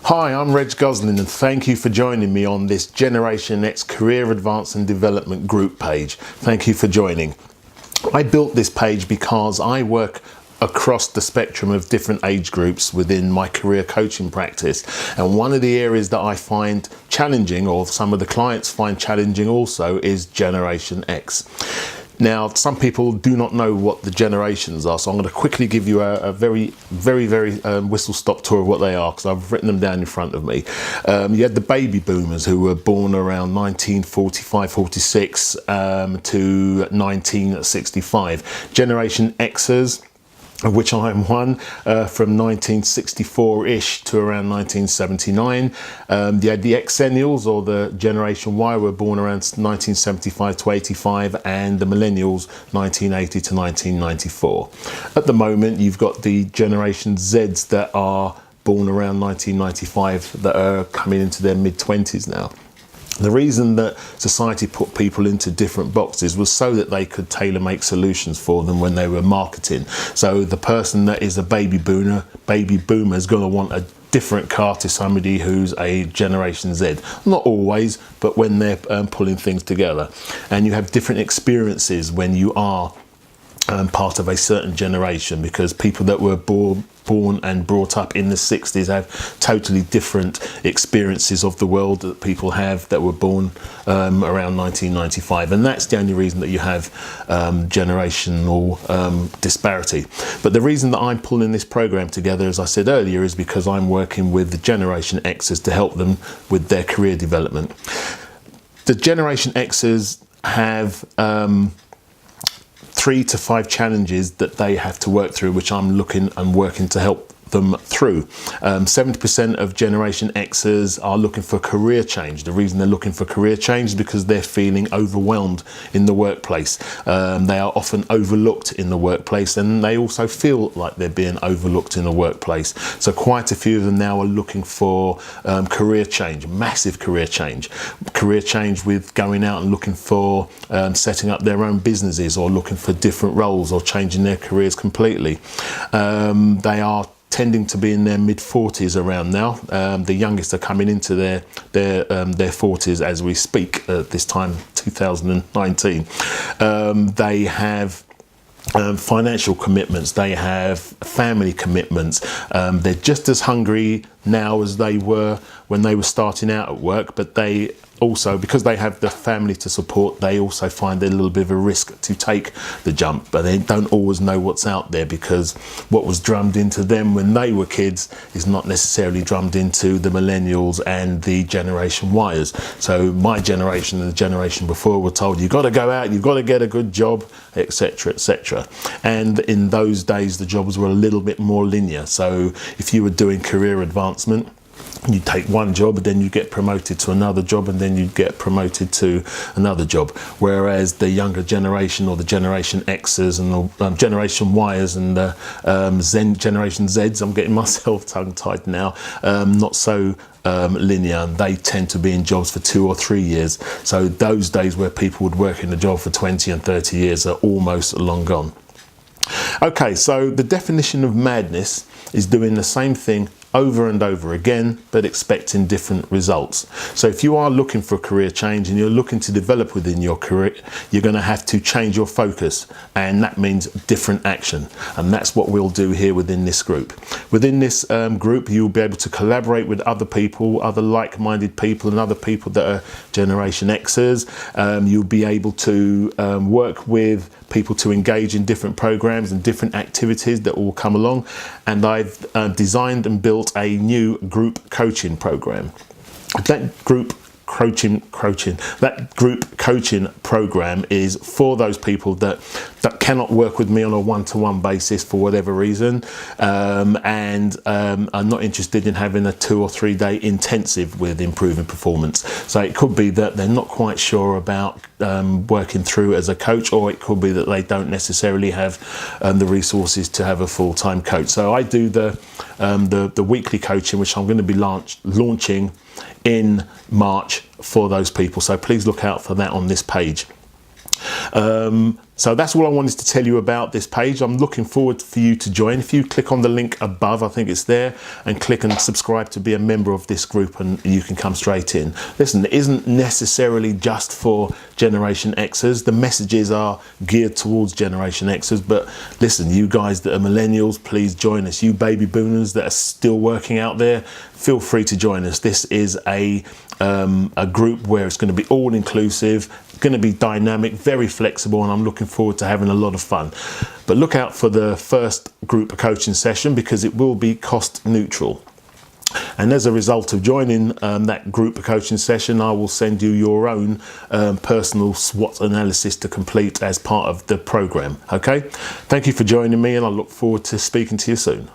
Hi, I'm Reg Goslin and thank you for joining me on this Generation X Career Advance and Development group page. Thank you for joining. I built this page because I work across the spectrum of different age groups within my career coaching practice, and one of the areas that I find challenging, or some of the clients find challenging also, is Generation X. Now, some people do not know what the generations are, so I'm going to quickly give you a very whistle-stop tour of what they are, because I've written them down in front of me. You had the baby boomers, who were born around 1945-46 to 1965. Generation Xers, of which I am one, from 1964-ish to around 1979. You had the Xennials, or the Generation Y, were born around 1975 to 85, and the Millennials 1980 to 1994. At the moment, you've got the Generation Zs that are born around 1995 that are coming into their mid-20s now. The reason that society put people into different boxes was so that they could tailor-make solutions for them when they were marketing. So the person that is a baby boomer is going to want a different car to somebody who's a Generation Z. Not always, but when they're pulling things together. And you have different experiences when you are part of a certain generation, because people that were born and brought up in the 60s have totally different experiences of the world that people have that were born around 1995, and that's the only reason that you have generational disparity. But the reason that I'm pulling this program together, as I said earlier, is because I'm working with the Generation Xers to help them with their career development. The Generation Xers have 3 to 5 challenges that they have to work through, which I'm looking and working to help them through. 70% of Generation Xers are looking for career change. The reason they're looking for career change is because they're feeling overwhelmed in the workplace. They are often overlooked in the workplace, and they also feel like they're being overlooked in the workplace. So quite a few of them now are looking for career change, massive career change with going out and looking for setting up their own businesses, or looking for different roles, or changing their careers completely. They are tending to be in their mid-40s around now. The youngest are coming into their 40s as we speak at this time, 2019. They have financial commitments, they have family commitments. They're just as hungry now as they were when they were starting out at work, but they also, because they have the family to support, they also find it a little bit of a risk to take the jump, but they don't always know what's out there, because what was drummed into them when they were kids is not necessarily drummed into the Millennials and the Generation Yers. So my generation and the generation before were told, you've got to go out, you've got to get a good job, etc., etc. And in those days, the jobs were a little bit more linear. So if you were doing career advancement, you take one job, then you get promoted to another job, and then you get promoted to another job. Whereas the younger generation, or the Generation Xers and the Generation Yers and the Generation Zs, I'm getting myself tongue-tied now, not so linear. They tend to be in jobs for 2 or 3 years. So those days where people would work in a job for 20 and 30 years are almost long gone. Okay, so the definition of madness is doing the same thing over and over again, but expecting different results. So if you are looking for career change and you're looking to develop within your career, you're going to have to change your focus, and that means different action. And that's what we'll do here within this group. Within this group, you'll be able to collaborate with other people, other like-minded people, and other people that are Generation Xers. You'll be able to work with people to engage in different programs and different activities that will come along. And I've designed and built a new group coaching program. That group coaching program is for those people that cannot work with me on a one-to-one basis for whatever reason, and are not interested in having a 2 or 3 day intensive with improving performance. So it could be that they're not quite sure about working through as a coach, or it could be that they don't necessarily have the resources to have a full-time coach. So I do the weekly coaching, which I'm going to be launching in March for those people. So please look out for that on this page. So that's all I wanted to tell you about this page. I'm looking forward for you to join. If you click on the link above, I think it's there, and click and subscribe to be a member of this group, and you can come straight in. Listen, it isn't necessarily just for Generation Xers. The messages are geared towards Generation Xers, but listen, you guys that are millennials, please join us. You baby boomers that are still working out there, feel free to join us. This is a group where it's going to be all inclusive, going to be dynamic, very flexible, and I'm looking forward to having a lot of fun. But look out for the first group coaching session, because it will be cost neutral. And as a result of joining that group coaching session, I will send you your own personal SWOT analysis to complete as part of the program. Okay, thank you for joining me, and I look forward to speaking to you soon.